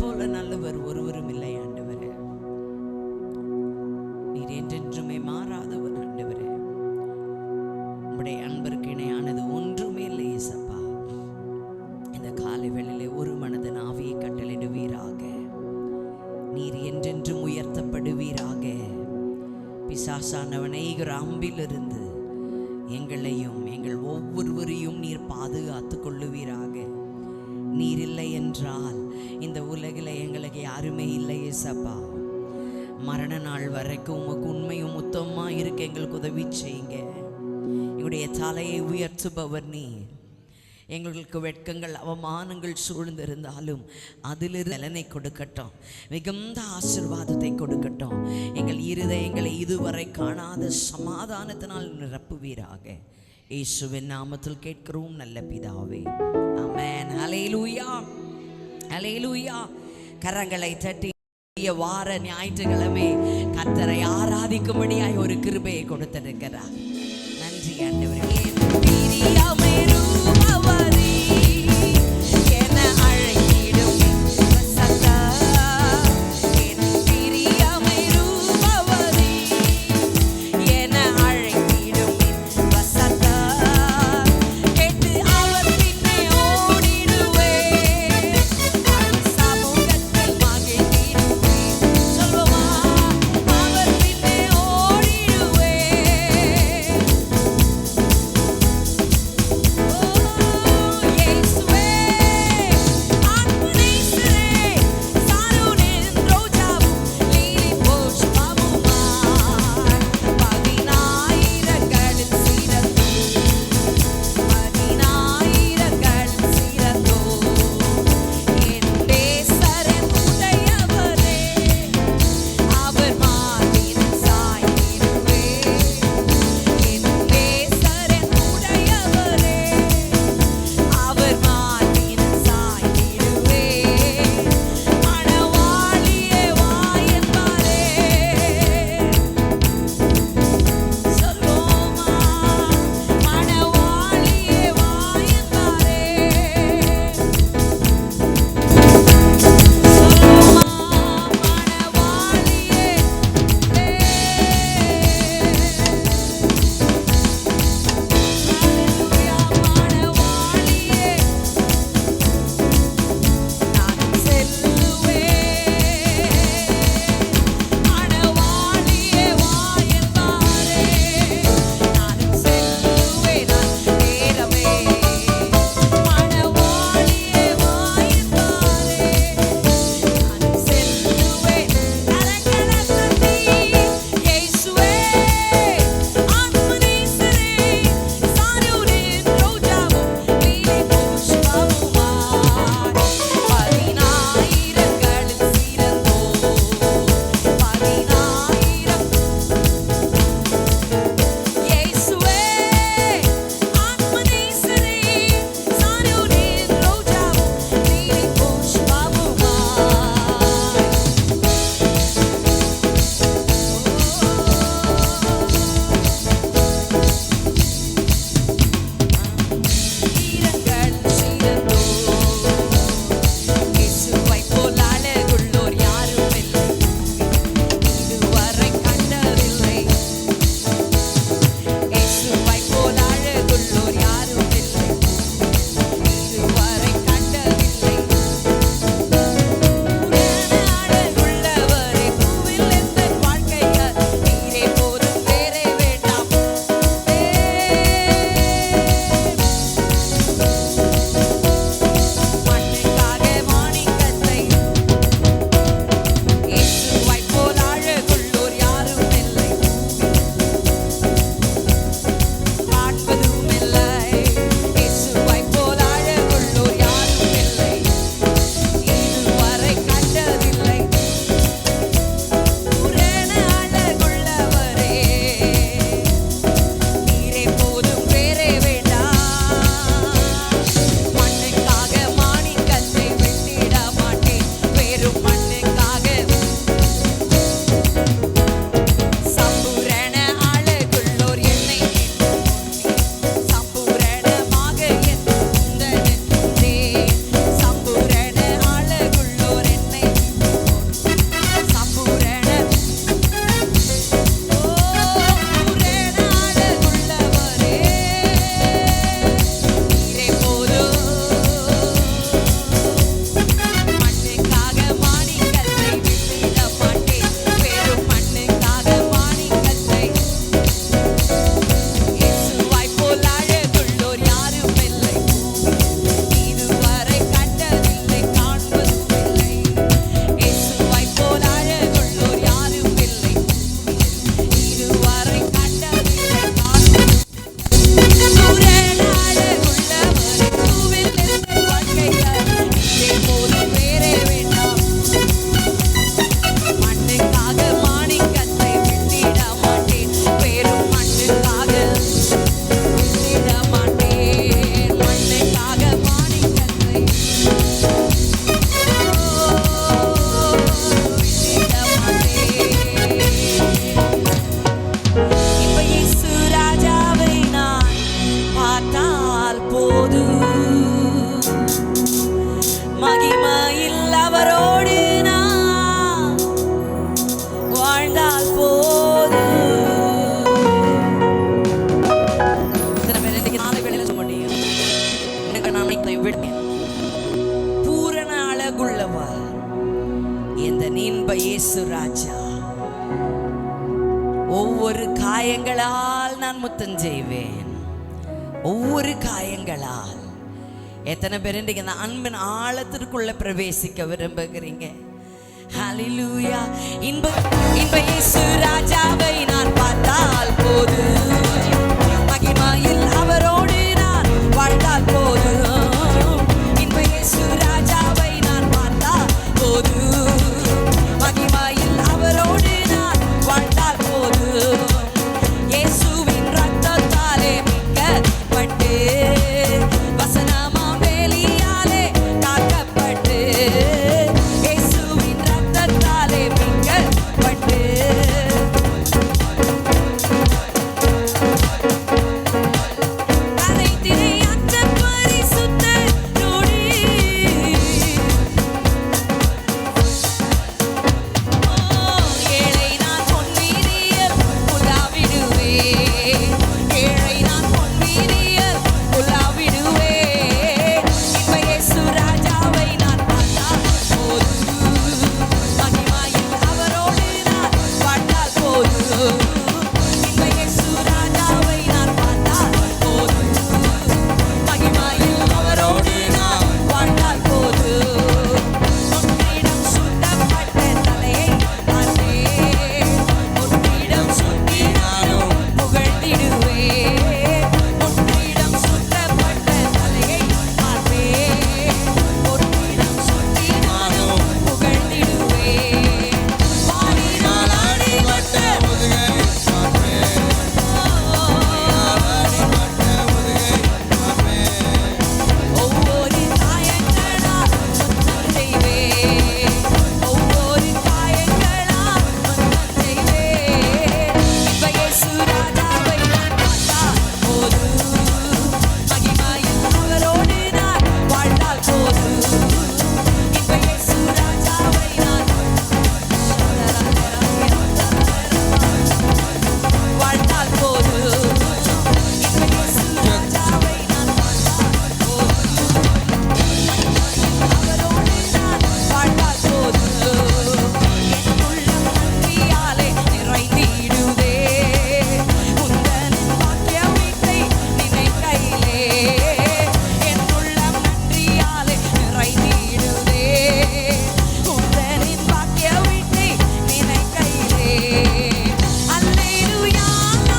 போல நல்லவர் ஒருவரும் இல்லை ஆண்டவரே. நீர் என்றென்றுமே மாறாதவர் ஆண்டவரே. உம்முடைய அன்பிற்கு இணையானது ஒன்றுமே இல்லை இயேசப்பா. இந்த காலை வேளையிலே ஒரு மனதின் ஆவியை கட்டளையிடுவீராக. நீர் என்றென்றும் உயர்த்தப்படுவீராக. பிசாசானவனை அம்பிலிருந்து எங்களையும் எங்கள் ஒவ்வொருவரையும் நீர் பாதுகாத்து கொள்ளுவீராக. நீர் இல்லை என்றால் இந்த உலகில் எங்களுக்கு யாருமே இல்லை இயேசப்பா. மரண நாள் வரைக்கும் உமக்கு உண்மையும் உத்தமமாக இருக்க எங்களுக்கு உதவி செய்யுங்க. எங்களுடைய தலையை உயர்த்துபவர் நீர். எங்களுக்கு வெட்கங்கள் அவமானங்கள் சூழ்ந்திருந்தாலும் அதிலிருந்து பலனை கொடுக்கட்டும், மிகுந்த ஆசீர்வாதத்தை கொடுக்கட்டும். எங்கள் இருதயங்களை இதுவரை காணாத சமாதானத்தினால் நிரப்புவீராக. இயேசுவின் நாமத்தில் கேட்கிறோம் நல்ல பிதாவே, ஆமென். ஹல்லேலூயா, ஹல்லேலூயா. கரங்களை தட்டி வார ஞாயிற்றுக்கிழமை கர்த்தரை ஆராதிக்கும்படியாய் ஒரு கிருபையை கொடுத்திருக்கிறார். நன்றி ஆண்டவரே. Oh இந்த இன்ப இயேசு ராஜா ஒவ்வொரு காயங்களால் நான் முத்தம் செய்வேன். ஒவ்வொரு காயங்களால். எத்தனை பேர் இன்றைக்கு அந்த அன்பின் ஆழத்திற்குள்ள பிரவேசிக்க விரும்புகிறீங்க? ஹல்லேலூயா. இன்ப இயேசு ராஜாவை நான் பார்த்தால் போது, மகிமையில் அவரோடு நான் வாழ்ந்தால் போது. இன்ப இயேசு ராஜாவை நான் பார்த்தால் போது, மகிமையில் அவரோடு நான் வாழ்ந்தால் போது. இயேசுவின் ரத்தத்தாலே மீட்கப்பட்டு, வசனமாம் வேலியாலே காக்கப்பட்டு, இயேசுவின் ரத்தத்தாலே மீட்கப்பட்டு, அனைத்தினை அற்ற பரிசுத்தரோடு, ஏழை நான் பொன்வீதியில் உலாவிடுவேன். ஏழை நான் பொன்வீதியில் உலாவிடுவேன். இன்ப இயேசு ராஜாவை நான் பார்த்தால் போது, மகிமையில் அவரோடு நான் வாழ்ந்தால் போது. இன்ப இயேசு ராஜாவை நான் பார்த்தால் போது, மகிமையில் அவரோடு நான் வாழ்ந்தால் போது. உன்னிடம் சுட்டப்பட்ட தலையை பார்த்தேன், உன்னிடம் சுட்டி நானும் புகழ்ந்திடுவேன். உன்னிடம் சுட்டப்பட்ட தலையை பார்த்தேன், உன்னிடம் சுட்டி நானும் புகழ்ந்திடுவேன். வாரினால் அடிபட்ட முதுகை பார்ப்பேன். ஒவ்வொரு காயங்களால் முத்தம் செய்வேன். ஒவ்வொரு காயங்களால் முத்தம் செய்வேன். இன்ப இயேசு ராஜாவை நான் பார்த்தால் போது, மகிமையில் அவரோடு நான் வாழ்ந்தால் போது. இன்ப இயேசு ராஜாவை நான் வாழ்ந்தால் போது. இன்ப இயேசு ராஜாவை நான் பார்த்தால் போது, அவரோடு நான் வாழ்ந்தால் போது. என் உள்ளம் நன்றியாலே நிறைந்திடுதே, உந்தனின் பாக்கிய வீட்டை நினைக்கையிலே. என் உள்ளம் நன்றியாலே நிறைந்திடுதே, உந்தனின் பாக்கிய வீட்டை நினைக்கையிலே. அல்லேலூயா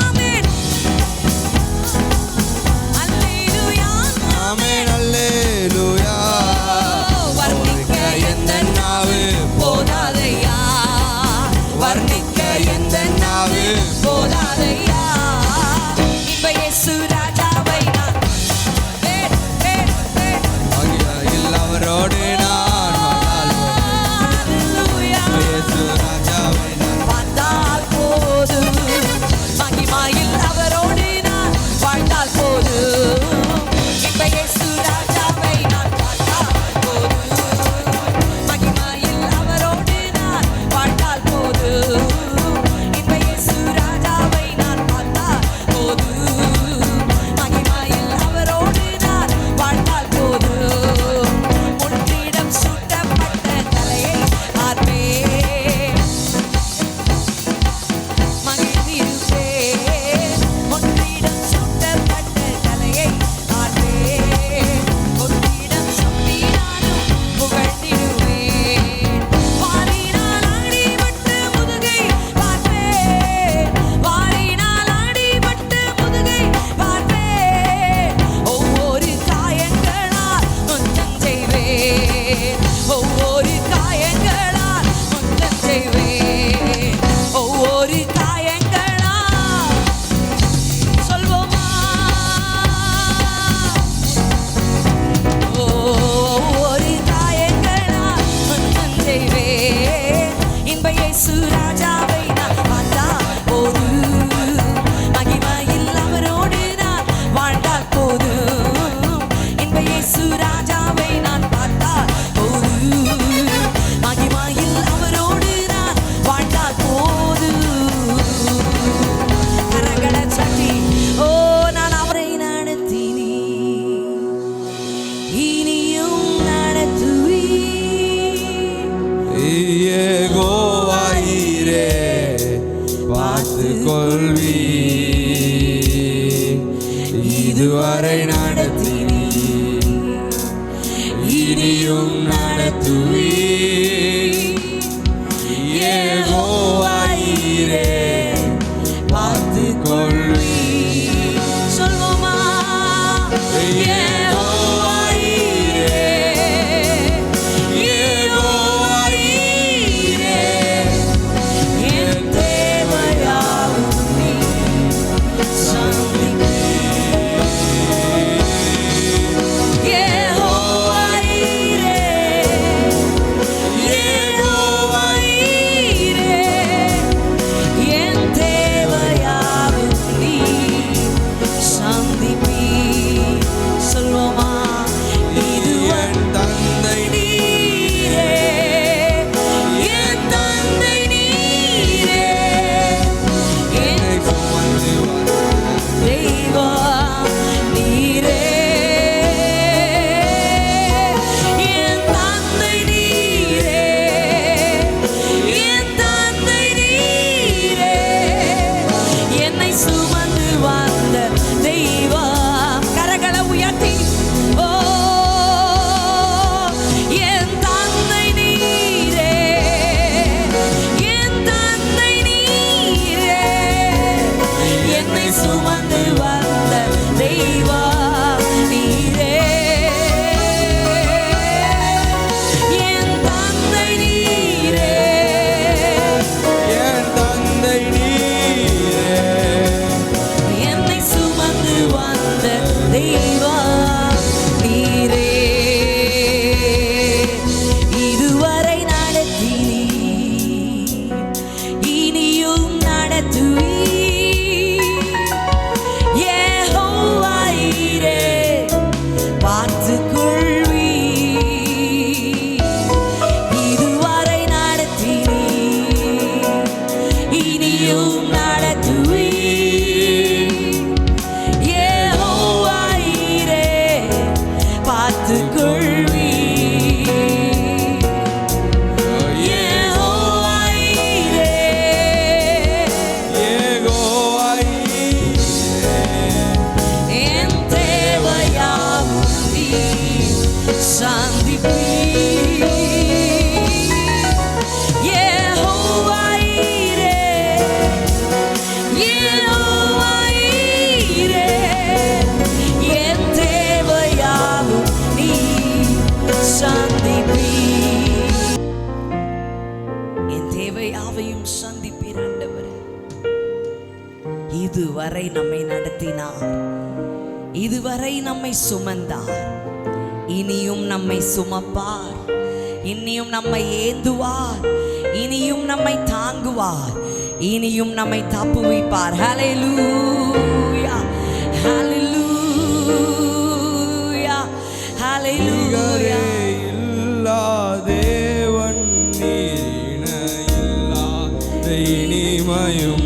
ஆமென், அல்லேலூயா ஆமென் அல்லேலூயா. வர்ணிக்க எந்த நாவு போதாதையா, வர்ணிக்க எந்த நாவு போதாதையா. இன்ப இயேசு ராஜாவை நான் மகிமையில் அவரோடு நான் வாழ்ந்தால் அல்லேலூயா இயேசு ராஜாவை நான் பார்த்தால் போது, மகிமையில் அவரோடு நான் வாழ்ந்தால் போது. இன்ப இயேசு ராஜாவை நான் பார்த்தால் போது, மகிமையில் அவரோடு நான் வாழ்ந்தால் போது. இன்ப இயேசு ராஜாவை நான் பார்த்தால் போது, மகிமையில் அவரோடு நான் வாழ்ந்தால் போது. உன்னிடம் சுட்டப்பட்ட தலையை பார்ப்பேன், மகிழ்ந்திருப்பேன். உன்னிடம் சுட்டப்பட்ட தலையை பார்ப்பேன், உன்னிடம் சுட்டி நானும் புகழ்ந்திடுவேன். வாரினால் அடிபட்ட முதுகை பார்ப்பேன், வாரினால் அடிபட்ட முதுகை பார்ப்பேன். ஒவ்வொரு காயங்களால் முத்தம் செய்வேன், ஒவ்வொரு காயங்களால் முத்தம் செய்வேன். ஒவ்வொரு காயங்களால் சொல்வோமா, ஒவ்வொரு காயங்களால் முத்தம் செய்வேன். இன்ப இயேசு ராஜாவை நான் பார்த்தால் போது, மகிமையில் அவரோடு நான் வாழ்ந்தால் போது. இன்ப இயேசு ராஜாவை நான் பார்த்தால் போது, மகிமையில் அவரோடு நான் வாழ்ந்தால் போது. கரங்களை தட்டி, ஓ நான் அவரை நடத்தினி, இனியும் நடத்துவி. யெகோவாயிரே பார்த்து கொள்வி இதுவரை நடத்தினி இனியும் நடத்துவி யெகோவாயிரே பார்த்து கொள்வி சொல்வோமா யெகோவாயிரே யெகோவாயிரே என் தேவையாவும் நீ சந்திப்பீர் யெகோவாயிரே யெகோவாயிரே என் தேவையாவும் நீ சந்திப்பீர் சொல்வோமா இது என் தந்தை நீரே என் தந்தை நீரே என்னை என் சுமந்து வந்த தெய்வம் நீரே என் தந்தை நீரே என் தந்தை நீரே என்னை சுமந்து வந்த தெய்வம் கரங்களை உயர்த்தி ஓ என் தந்தை நீரே என் தந்தை நீரே என்னை சுமந்து வந்த தெய்வம் நீரே என் தந்தை நீரே என் தந்தை நீரே என்னை சுமந்து வந்த தெய்வம் நீரே இதுவரை நடத்தினி இனியும் நடத்துவி யெகோவாயிரே பார்த்துக் கொள்வி இதுவரை நடத்தினி இனியும் நடத்துவி யெகோவாயிரே பார்த்துக் கொள்வி யெகோவாயிரே யெகோவாயிரே என் தேவையாவும் நீ சந்திப்பீர் யெகோவாயிரே யெகோவாயிரே என் தேவையாவும் நீ சந்திப்பீர் என் தேவையாவையும் சந்திப்பீர் ஆண்டவரே இதுவரை நம்மை நடத்தினார் இதுவரை நம்மை சுமந்தார் இனியும் நம்மை சுமப்பார் இனியும் நம்மை ஏந்துவார் இனியும் நம்மை தாங்குவார் இனியும் நம்மை தப்புவிப்பார் ஹல்லேலூயா ஹல்லேலூயா ஹல்லேலூயா இல்லா தேவன் நீரின இல்லாத இனிமையும்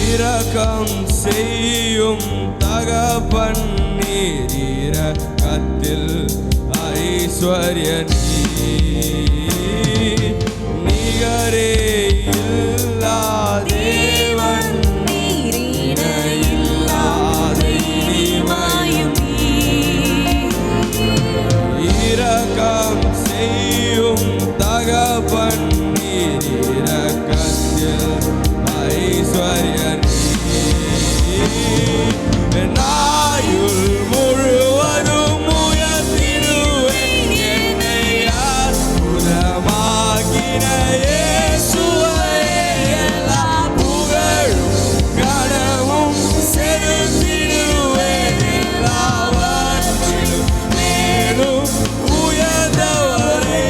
இரக்கம் செய்யும் தகப்பன் நீர் இரக்கத்தில் ஐஸ்வர்ய நிகரே இல்லா தேவன் நீரின இல்லாத இனிமையும் இரக்கம் செய்யும் தகப்பன் நீர் இரக்கத்தில் ஐஸ்வர்ய நாயுள் முழுவதும் உயர்த்திடுவேன் என்னை அற்புதமாக்கின இயேசுவே எல்லா புகழும் கனமும் செலுத்திடுவேன் எல்லாவற்றிலும் மேலும் உயர்ந்தவரே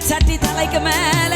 சட்டி தலைக்கு மேல